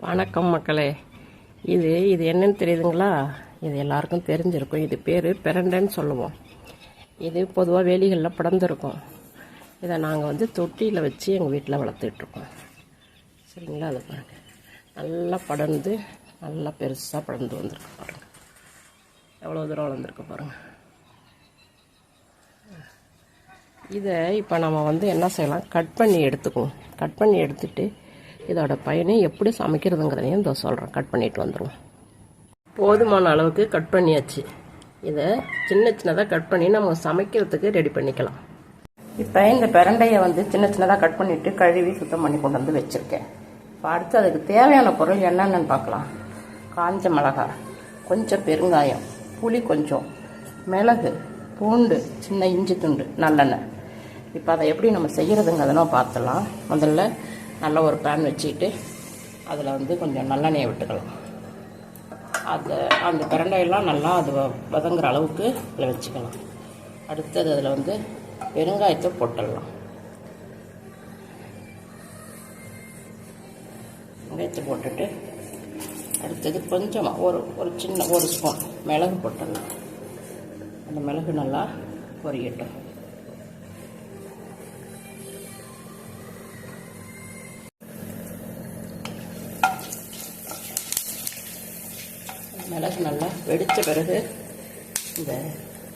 வணக்கம் மக்களே. இது என்னன்னு தெரியுதுங்களா? இது எல்லாருக்கும் தெரிஞ்சிருக்கும். இது பேர் பிரண்டைன்னு சொல்லுவோம். இது பொதுவாக வேலிகளில் படர்ந்துருக்கும். இதை நாங்கள் தொட்டியில் வச்சு எங்கள் வீட்டில் வளர்த்துட்ருக்கோம். சரிங்களா? அது பாருங்கள், நல்லா படர்ந்து நல்லா பெருசாக படர்ந்து வந்திருக்கு பாருங்கள். எவ்வளோ தூரம் வளர்ந்துருக்கு பாருங்கள். இதை இப்போ நம்ம என்ன செய்யலாம், கட் பண்ணி எடுத்துக்குவோம். கட் பண்ணி எடுத்துகிட்டு இதோட பயனை எப்படி சமைக்கிறதுங்கிறதையும் இதை சொல்கிறேன். கட் பண்ணிட்டு வந்துடுவோம். போதுமான அளவுக்கு கட் பண்ணியாச்சு. இதை சின்ன சின்னதாக கட் பண்ணி நம்ம சமைக்கிறதுக்கு ரெடி பண்ணிக்கலாம். இப்போ இந்த பிரண்டையை சின்ன சின்னதாக கட் பண்ணிவிட்டு கழுவி சுத்தம் பண்ணி கொண்டு வந்து வச்சுருக்கேன். இப்போ அடுத்து அதுக்கு தேவையான பொருள் என்னென்னு பார்க்கலாம். காஞ்ச மிளகாய், கொஞ்சம் பெருங்காயம், புளி கொஞ்சம், மிளகு, பூண்டு, சின்ன இஞ்சி துண்டு, நல்லெண்ணெய். இப்போ அதை எப்படி நம்ம செய்கிறதுங்கிறதெல்லாம் பார்த்துலாம். முதல்ல நல்ல ஒரு பேன் வச்சுக்கிட்டு அதில் கொஞ்சம் நல்லெண்ணெயை விட்டுக்கலாம். அந்த பிரண்டையெல்லாம் நல்லா அது வதங்குற அளவுக்கு அதில் வச்சுக்கலாம். அடுத்தது அதில் பெருங்காயத்தை போட்டுடலாம். வெங்காயத்தை போட்டுட்டு அடுத்தது கொஞ்சமாக ஒரு சின்ன ஒரு ஸ்பூன் மிளகு போட்டுடலாம். அந்த மிளகு நல்லா பொரியட்டும். மிளகு நல்லா வெடித்த பிறகு இந்த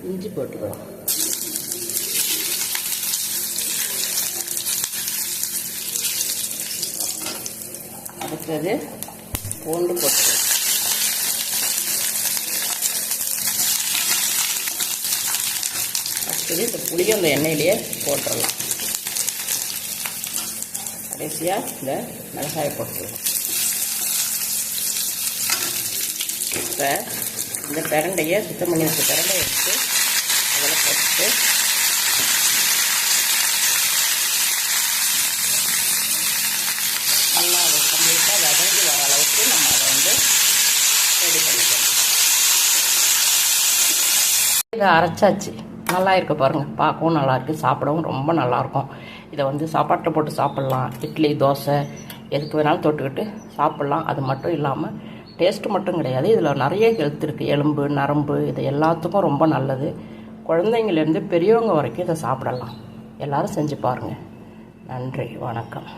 இஞ்சி போட்டுக்கலாம். அடுத்தது பூண்டு போட்டுக்கலாம். அடுத்தது இந்த புளியை அந்த எண்ணெயிலேயே போட்டுடலாம். கடைசியாக இந்த மிளகாயை போட்டுக்கலாம். இப்போ இந்த பிரண்டையை சுத்தம் பண்ணி வச்ச பிரண்டையை எடுத்து அதில் போட்டு நல்லா அதை கம்ப்ளீட்டாக வதங்கி வர அளவுக்கு நம்ம அதை ரெடி பண்ணிக்கலாம். இதை அரைச்சாச்சு. நல்லா இருக்கு பாருங்கள். பார்க்கவும் நல்லாயிருக்கு, சாப்பிடவும் ரொம்ப நல்லாயிருக்கும். இதை சாப்பாட்டில் போட்டு சாப்பிட்லாம். இட்லி, தோசை எதுக்கு வேணாலும் தொட்டுக்கிட்டு சாப்பிட்லாம். அது மட்டும் இல்லாமல் டேஸ்ட்டு மட்டும் கிடையாது, இதில் நிறைய ஹெல்த் இருக்குது. எலும்பு, நரம்பு, இது எல்லாத்துக்கும் ரொம்ப நல்லது. குழந்தைங்கள்லேருந்து பெரியவங்க வரைக்கும் இதை சாப்பிடலாம். எல்லோரும் செஞ்சு பாருங்கள். நன்றி, வணக்கம்.